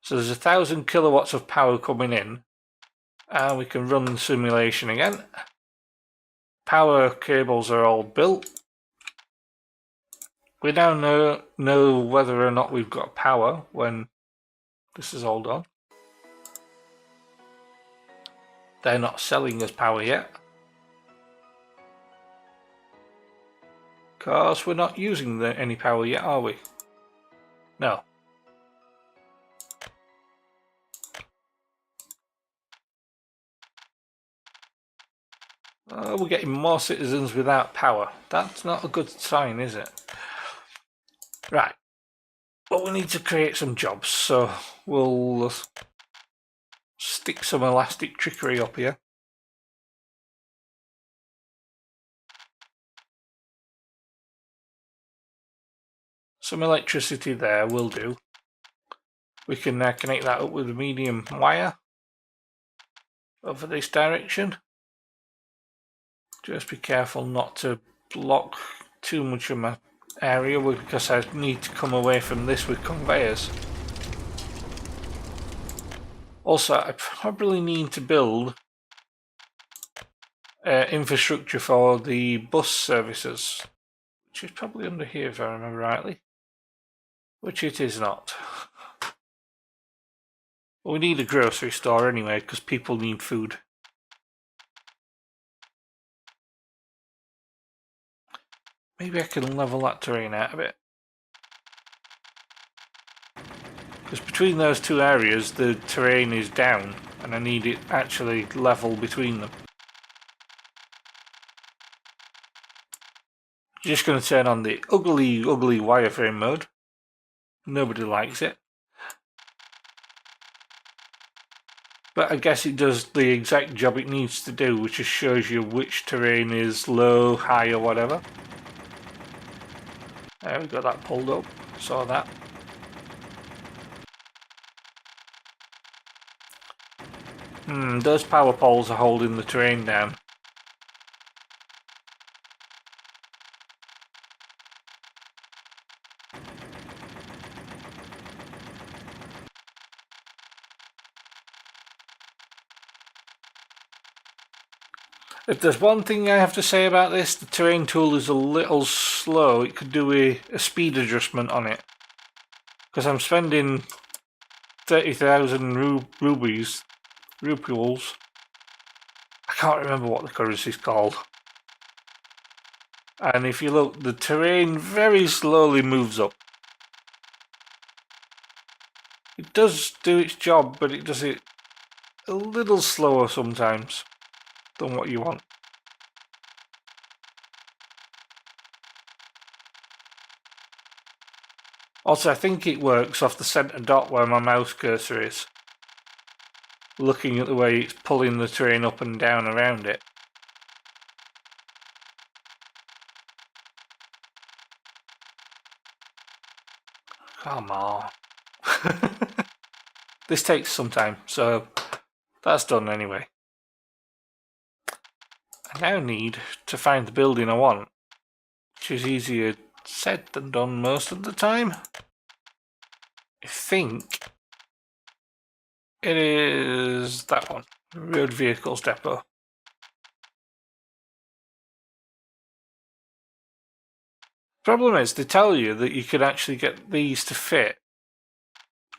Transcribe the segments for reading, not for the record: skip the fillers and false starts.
So there's 1,000 kilowatts of power coming in, and we can run the simulation again. Power cables are all built. We now know whether or not we've got power when this is all done. They're not selling us power yet, because we're not using any power yet, are we? No. We're getting more citizens without power. That's not a good sign, is it? Right. But we need to create some jobs, so we'll stick some elastic trickery up here. Some electricity there will do. We can connect that up with a medium wire over this direction. Just be careful not to block too much of my area, because I need to come away from this with conveyors. Also, I probably need to build infrastructure for the bus services, which is probably under here if I remember rightly, which it is not. But we need a grocery store anyway, because people need food. Maybe I can level that terrain out a bit. Because between those two areas the terrain is down and I need it actually level between them. Just going to turn on the ugly wireframe mode. Nobody likes it. But I guess it does the exact job it needs to do, which just shows you which terrain is low, high or whatever. There, we got that pulled up. Saw that. Those power poles are holding the terrain down. If there's one thing I have to say about this, the terrain tool is a little slow. It could do a speed adjustment on it. Because I'm spending 30,000 rupees. I can't remember what the currency is called. And if you look, the terrain very slowly moves up. It does do its job, but it does it a little slower sometimes than what you want. Also, I think it works off the centre dot where my mouse cursor is. Looking at the way it's pulling the terrain up and down around it. Come on. This takes some time, so that's done anyway. I now need to find the building I want, which is easier said than done most of the time. I think it is that one, Road Vehicles Depot. Problem is, they tell you that you could actually get these to fit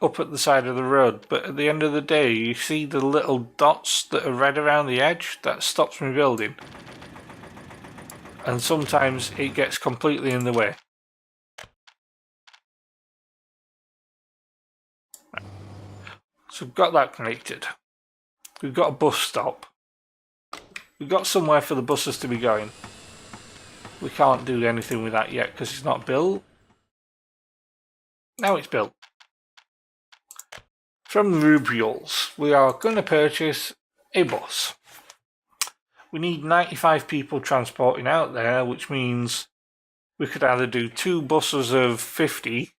up at the side of the road, but at the end of the day, you see the little dots that are red around the edge? That stops me building. And sometimes it gets completely in the way. So we've got that connected. We've got a bus stop. We've got somewhere for the buses to be going. We can't do anything with that yet because it's not built. Now it's built. From the rubles, we are going to purchase a bus. We need 95 people transporting out there, which means we could either do 2 buses of 50,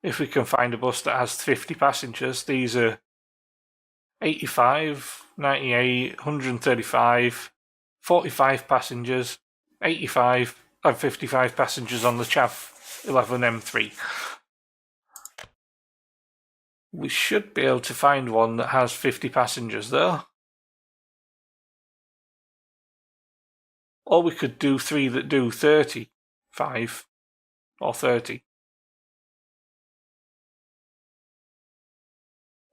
if we can find a bus that has 50 passengers. These are 85, 98, 135, 45 passengers, 85 and 55 passengers on the Chav 11 M3. We should be able to find one that has 50 passengers though. Or we could do 3 that do 35 or 30.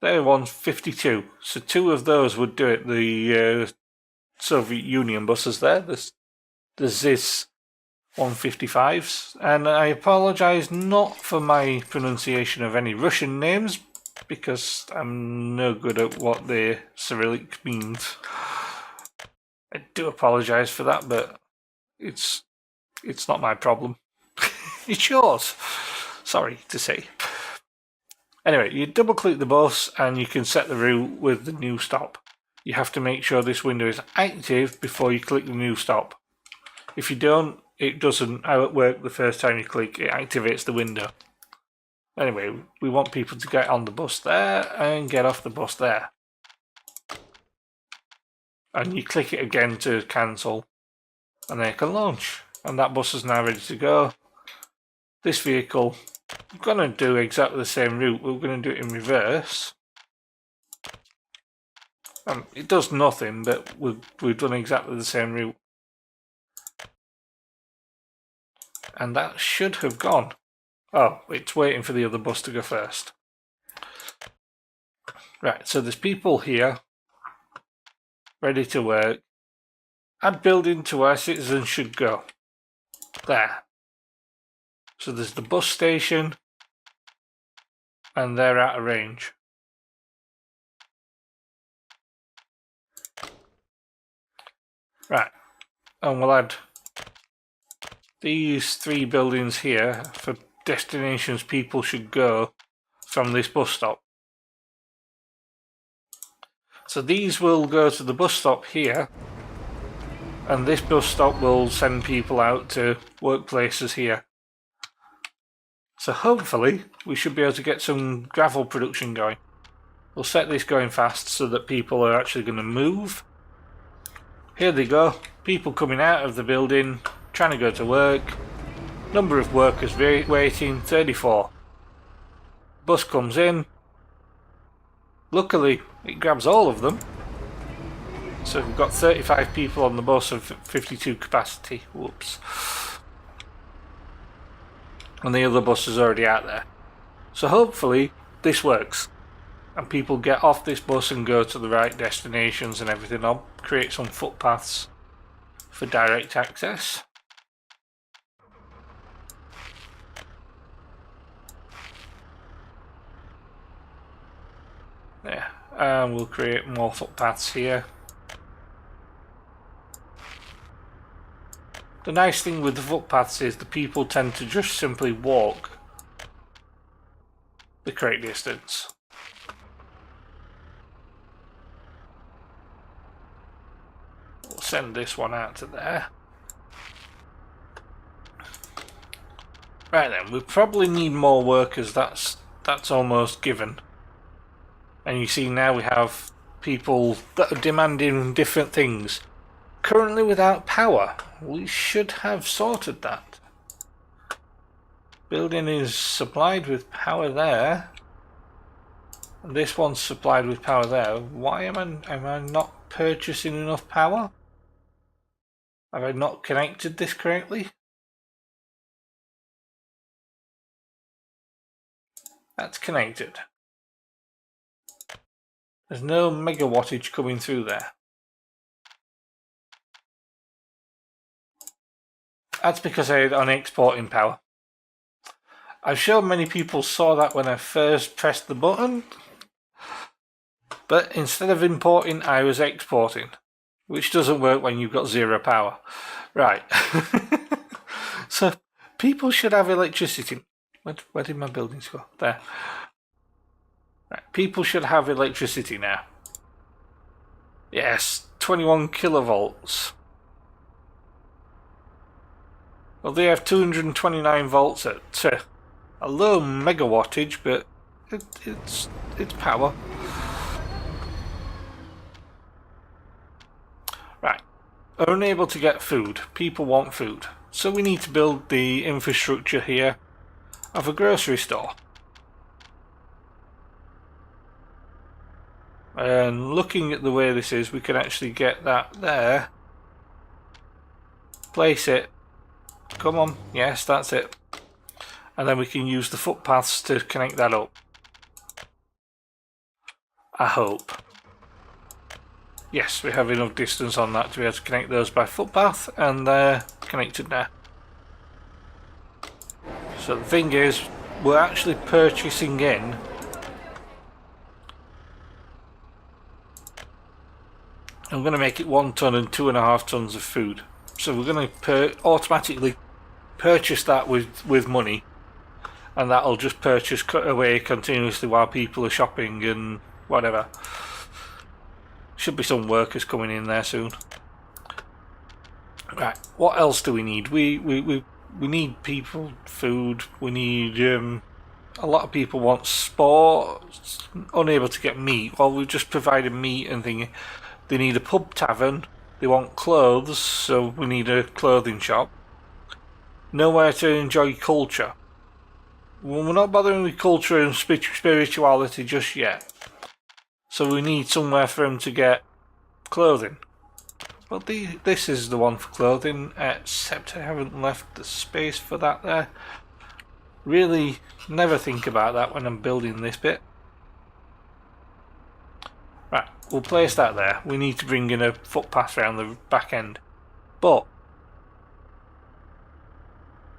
There one's 52, so 2 of those would do it. The Soviet Union buses there. There's this 155s, and I apologise not for my pronunciation of any Russian names because I'm no good at what the Cyrillic means. I do apologise for that, but it's not my problem. It's yours. Sorry to say. Anyway, you double click the bus and you can set the route with the new stop. You have to make sure this window is active before you click the new stop. If you don't, it doesn't work the first time you click, it activates the window. Anyway, we want people to get on the bus there and get off the bus there. And you click it again to cancel and they can launch. And that bus is now ready to go. This vehicle, we're going to do exactly the same route. We're going to do it in reverse. It does nothing, but we've done exactly the same route. And that should have gone. Oh, it's waiting for the other bus to go first. Right, so there's people here, ready to work. Add building to where citizens should go. There. So there's the bus station, and they're out of range. Right, and we'll add these 3 buildings here for destinations people should go from this bus stop. So these will go to the bus stop here, and this bus stop will send people out to workplaces here. So hopefully we should be able to get some gravel production going. We'll set this going fast so that people are actually going to move. Here they go, people coming out of the building, trying to go to work. Number of workers waiting, 34. Bus comes in. Luckily it grabs all of them. So we've got 35 people on the bus of 52 capacity. Whoops. And the other bus is already out there. So hopefully this works. And people get off this bus and go to the right destinations and everything. I'll create some footpaths for direct access. There. And we'll create more footpaths here. The nice thing with the footpaths is the people tend to just simply walk the correct distance. We'll send this one out to there. Right then, we probably need more workers, that's almost given. And you see now we have people that are demanding different things. Currently without power. We should have sorted that. Building is supplied with power there. And this one's supplied with power there. Why am I not purchasing enough power? Have I not connected this correctly? That's connected. There's no megawattage coming through there. That's because I had on exporting power. I'm sure many people saw that when I first pressed the button, but instead of importing I was exporting, which doesn't work when you've got 0 power. Right. So people should have electricity. Where did my buildings go? There. Right. People should have electricity now. Yes, 21 kilovolts. Well, they have 229 volts at a low megawattage, but it's power. Right, unable to get food. People want food, so we need to build the infrastructure here of a grocery store. And looking at the way this is, we can actually get that there. Place it. Come on. Yes, that's it. And then we can use the footpaths to connect that up. I hope. Yes, we have enough distance on that to be able to connect those by footpath, and they're connected now. So the thing is, we're actually purchasing in I'm going to make it 1 ton and 2.5 tons of food. So we're going to automatically purchase that with money, and that'll just purchase away continuously while people are shopping and whatever. Should be some workers coming in there soon. Right, what else do we need? We need people, food. We need a lot of people want sport, unable to get meat. Well, we've just provided meat and thingy. They need a pub tavern. They want clothes, so we need a clothing shop. Nowhere to enjoy culture. Well, we're not bothering with culture and spirituality just yet. So we need somewhere for them to get clothing. Well, this is the one for clothing, except I haven't left the space for that there. Really never think about that when I'm building this bit. Right, we'll place that there. We need to bring in a footpath around the back end. But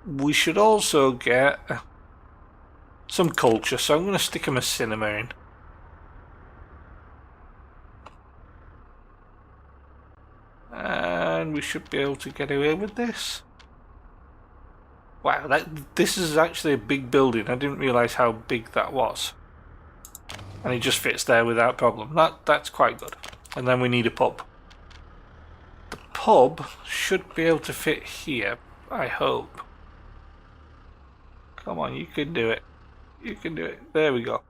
we should also get some culture, so I'm going to stick them a cinema in. And we should be able to get away with this. Wow, this is actually a big building. I didn't realise how big that was. And it just fits there without problem. That's quite good. And then we need a pub. The pub should be able to fit here, I hope. Come on, you can do it. You can do it. There we go.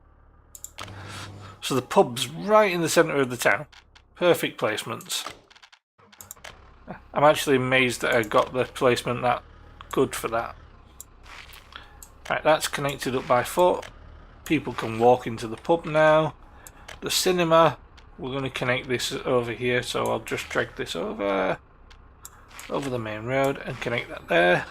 So the pub's right in the centre of the town. Perfect placements. I'm actually amazed that I got the placement that good for that. Right, that's connected up by foot. People can walk into the pub now. The cinema, we're going to connect this over here, so I'll just drag this over the main road and connect that there.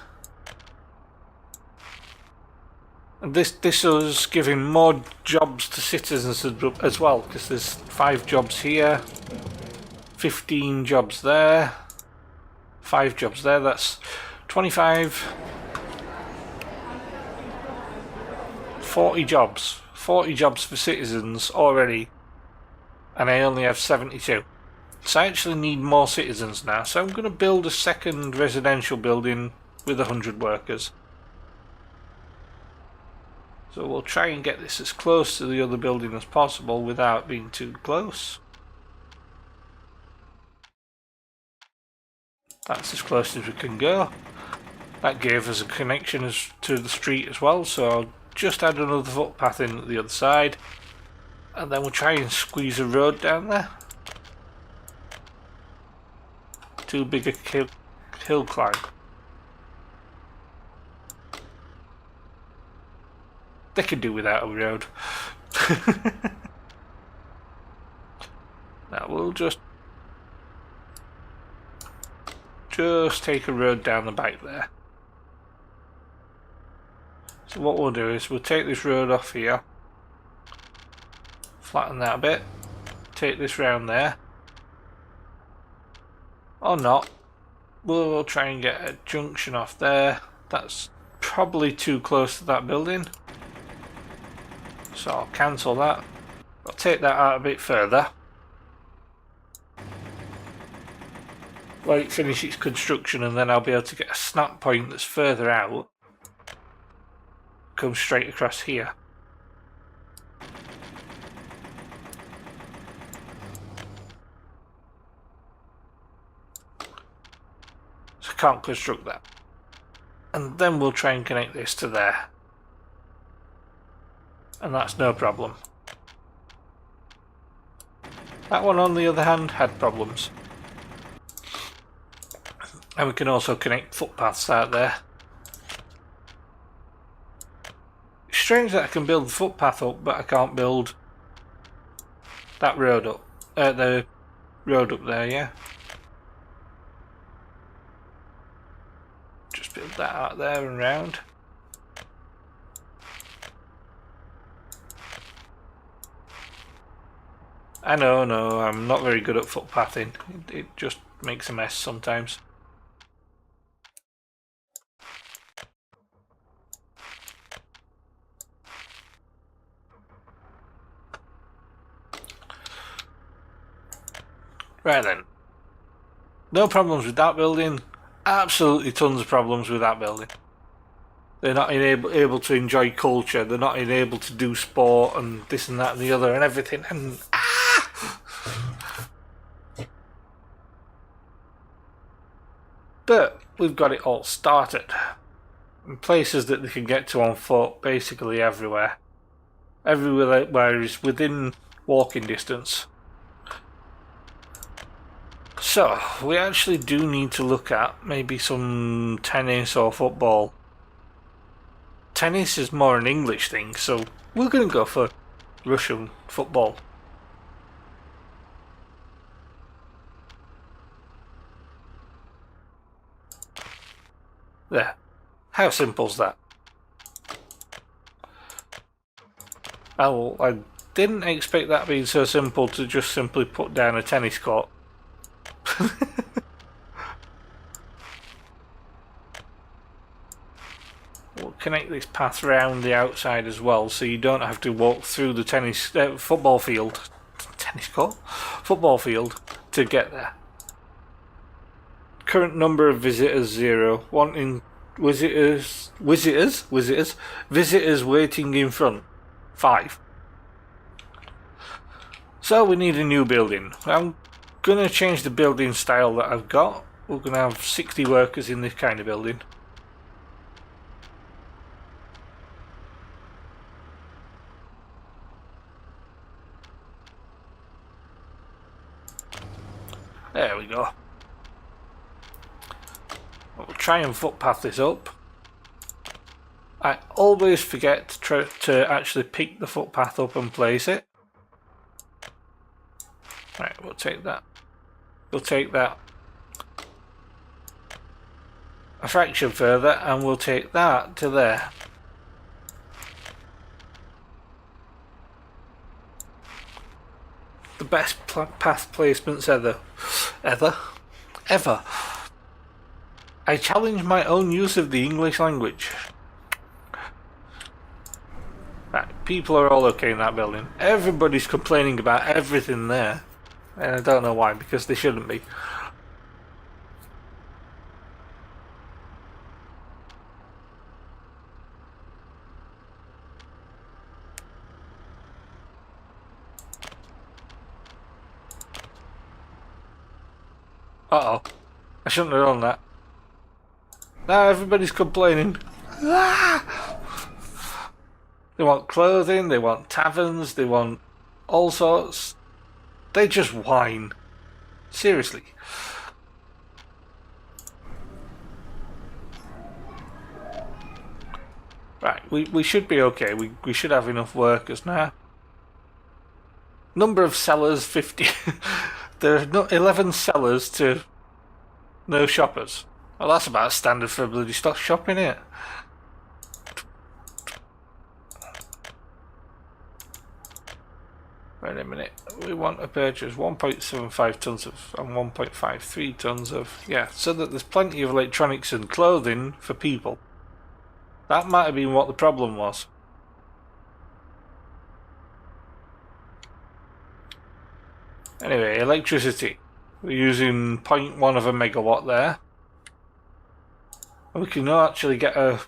And this is giving more jobs to citizens as well, because there's 5 jobs here, 15 jobs there, 5 jobs there. That's 25. 40 jobs. 40 jobs for citizens already, and I only have 72. So I actually need more citizens now, so I'm going to build a second residential building with 100 workers. So we'll try and get this as close to the other building as possible without being too close. That's as close as we can go. That gave us a connection to the street as well, so I'll just add another footpath in at the other side, and then we'll try and squeeze a road down there. Too big a hill climb. They can do without a road. Now we'll just take a road down the back there. So what we'll do is we'll take this road off here, flatten that a bit, take this round there, or not. We'll try and get a junction off there. That's probably too close to that building, so I'll cancel that. I'll take that out a bit further, let it finish its construction, and then I'll be able to get a snap point that's further out. Come straight across here. So I can't construct that. And then we'll try and connect this to there. And that's no problem. That one, on the other hand, had problems. And we can also connect footpaths out there. It's strange that I can build the footpath up, but I can't build That road up. The road up there, yeah. Just build that out there and round. I know, no, I'm not very good at footpathing. It just makes a mess sometimes. Right then. No problems with that building. Absolutely tons of problems with that building. They're not able to enjoy culture. They're not able to do sport and this and that and the other and everything. And But we've got it all started. In places that they can get to on foot, basically everywhere. Everywhere is within walking distance. So, we actually do need to look at maybe some tennis or football. Tennis is more an English thing, so we're going to go for Russian football. There. How simple's that? Oh, I didn't expect that being so simple to just simply put down a tennis court. We'll connect this path round the outside as well, so you don't have to walk through the football field, tennis court, football field to get there. Current number of visitors 0. Wanting visitors waiting in front 5. So we need a new building. I'm gonna change the building style that I've got. We're gonna have 60 workers in this kind of building. There we go. We'll try and footpath this up. I always forget to actually pick the footpath up and place it. Right, we'll take that. We'll take that a fraction further and we'll take that to there. The best path placements ever. I challenge my own use of the English language. Right, people are all okay in that building. Everybody's complaining about everything there. And I don't know why, because they shouldn't be. Uh-oh. I shouldn't have done that. Now everybody's complaining. They want clothing, they want taverns, they want all sorts. They just whine. Seriously. Right, we should be okay. We should have enough workers now. Number of sellers 50. There are 11 sellers to no shoppers. Well, that's about standard for a bloody stock shop, innit? Wait a minute. We want to purchase 1.75 tons of and 1.53 tons of, yeah, so that there's plenty of electronics and clothing for people. That might have been what the problem was. Anyway, electricity. We're using 0.1 of a megawatt there. We can actually get an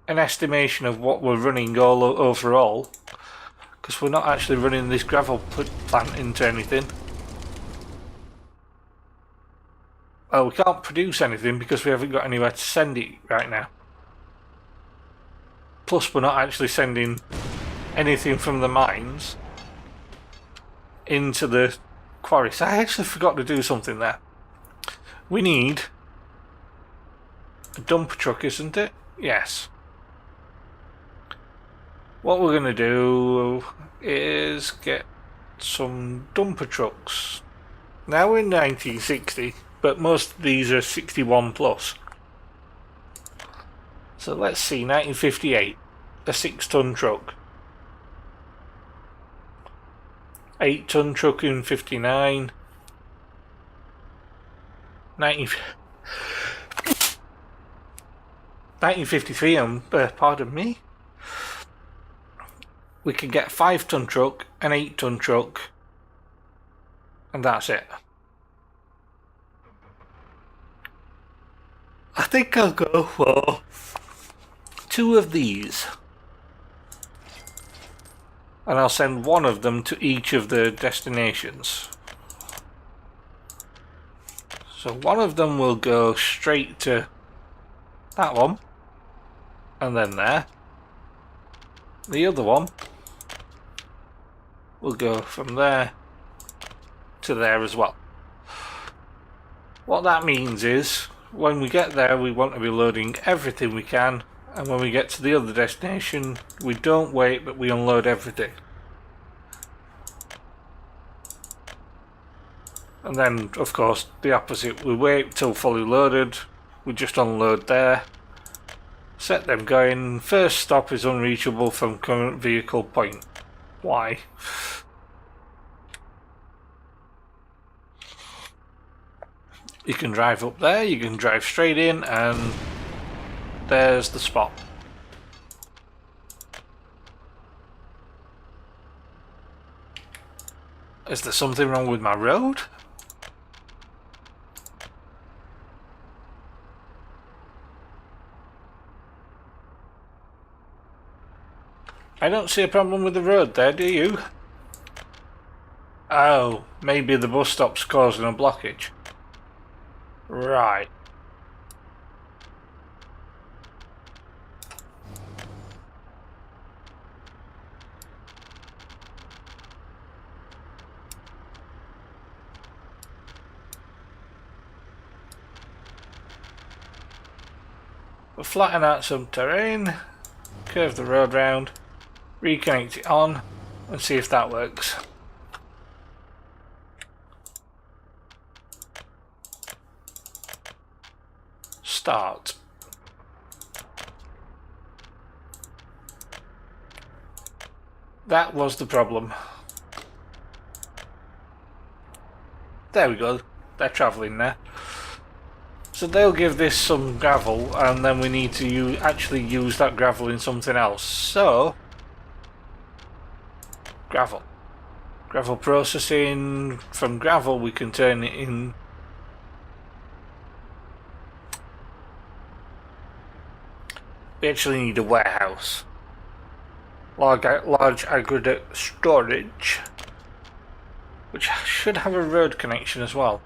estimation of what we're running overall, because we're not actually running this gravel plant into anything. Oh, we can't produce anything because we haven't got anywhere to send it right now. Plus, we're not actually sending anything from the mines into the quarry. So I actually forgot to do something there. We need a dump truck, isn't it? Yes. What we're going to do is get some dumper trucks. Now we're in 1960, but most of these are 61 plus. So let's see, 1958, a 6-ton truck. 8-ton truck in 59. 1953, pardon me. We can get a 5-ton truck, an 8-ton truck, and that's it. I think I'll go for 2 of these. And I'll send 1 of them to each of the destinations. So 1 of them will go straight to that one, and then there. The other one will go from there to there as well. What that means is, when we get there, we want to be loading everything we can, and when we get to the other destination, we don't wait, but we unload everything. And then, of course, the opposite. We wait till fully loaded, we just unload there, set them going. First stop is unreachable from current vehicle point. Why? You can drive up there, you can drive straight in, and there's the spot. Is there something wrong with my road? I don't see a problem with the road there, do you? Oh, maybe the bus stop's causing a blockage. Right. We'll flatten out some terrain, curve the road round, reconnect it on, and see if that works. Start. That was the problem. There we go, they're travelling there. So they'll give this some gravel, and then we need to actually use that gravel in something else. So, gravel. Gravel processing. From gravel we can turn it in. We actually need a warehouse. Large aggregate storage, which should have a road connection as well.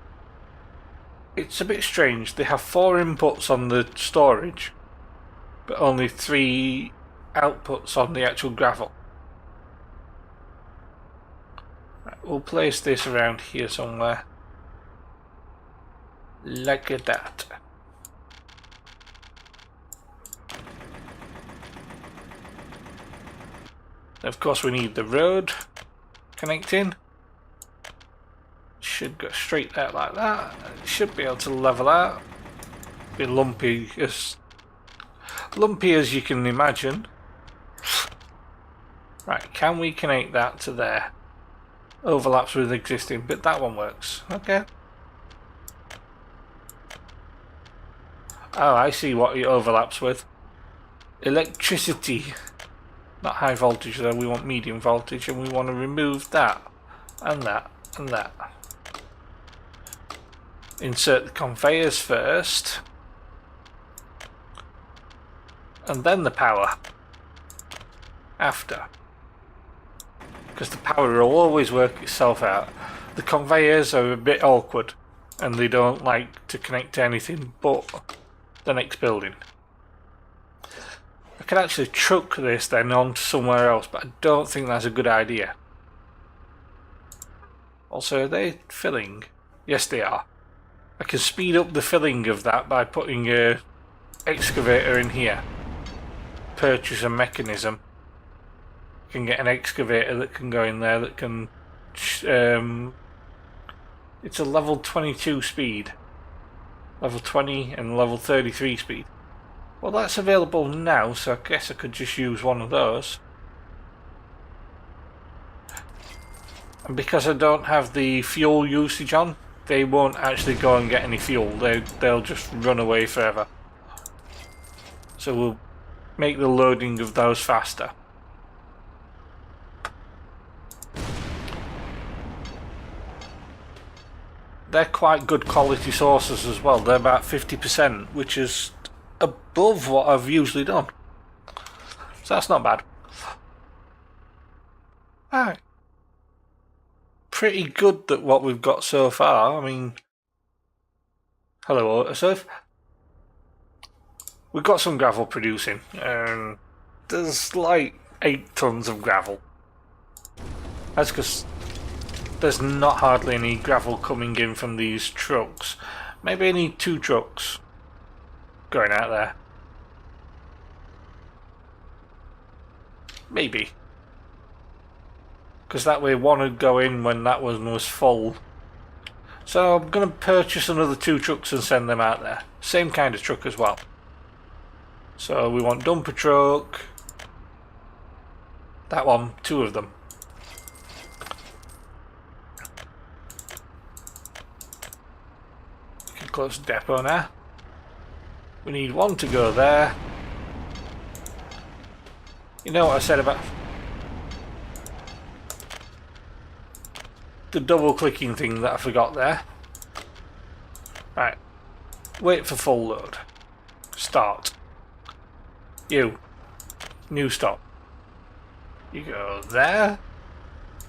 It's a bit strange, they have 4 inputs on the storage, but only 3 outputs on the actual gravel. Right, we'll place this around here somewhere. Like that. Of course we need the road connecting. Should go straight there like that. It should be able to level out. Be lumpy as you can imagine. Right, can we connect that to there? Overlaps with existing, but that one works. Okay. Oh, I see what it overlaps with. Electricity. Not high voltage though, we want medium voltage, and we want to remove that, and that, and that. Insert the conveyors first, and then the power after, because the power will always work itself out. The conveyors are a bit awkward and they don't like to connect to anything but the next building. I could actually truck this then on to somewhere else, but I don't think that's a good idea. Also, are they filling? Yes, they are. I can speed up the filling of that by putting a excavator in here. Purchase a mechanism. I can get an excavator that can go in there that can It's a level 22 speed, level 20 and level 33 speed. Well, that's available now, so I guess I could just use one of those. And because I don't have the fuel usage on, they won't actually go and get any fuel. They'll just run away forever. So we'll make the loading of those faster. They're quite good quality sources as well. They're about 50%, which is above what I've usually done. So that's not bad. Alright. Pretty good that what we've got so far. I mean, hello Autosurf. We've got some gravel producing. There's like 8 tons of gravel. That's because there's not hardly any gravel coming in from these trucks. Maybe I need 2 trucks going out there. Maybe. Because that way one would go in when that one was full. So I'm going to purchase another 2 trucks and send them out there. Same kind of truck as well. So we want dumper truck. That one, 2 of them. We can close the depot now. We need 1 to go there. You know what I said about the double clicking thing that I forgot there? Right. Wait for full load. Start. You. New stop. You go there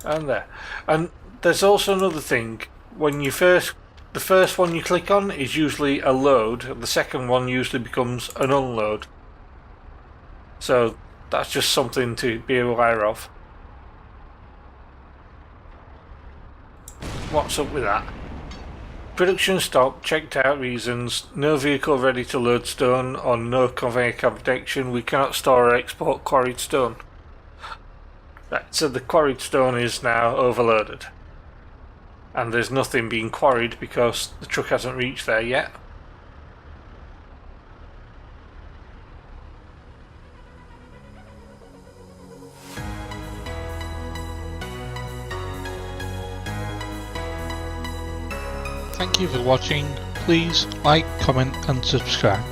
and there. And there's also another thing. When you the first one you click on is usually a load, and the second one usually becomes an unload. So that's just something to be aware of. What's up with that? Production stop, checked out reasons, no vehicle ready to load stone, or no conveyor protection. We cannot store or export quarried stone. Right, so the quarried stone is now overloaded. And there's nothing being quarried because the truck hasn't reached there yet. Thank you for watching. Please like, comment and subscribe.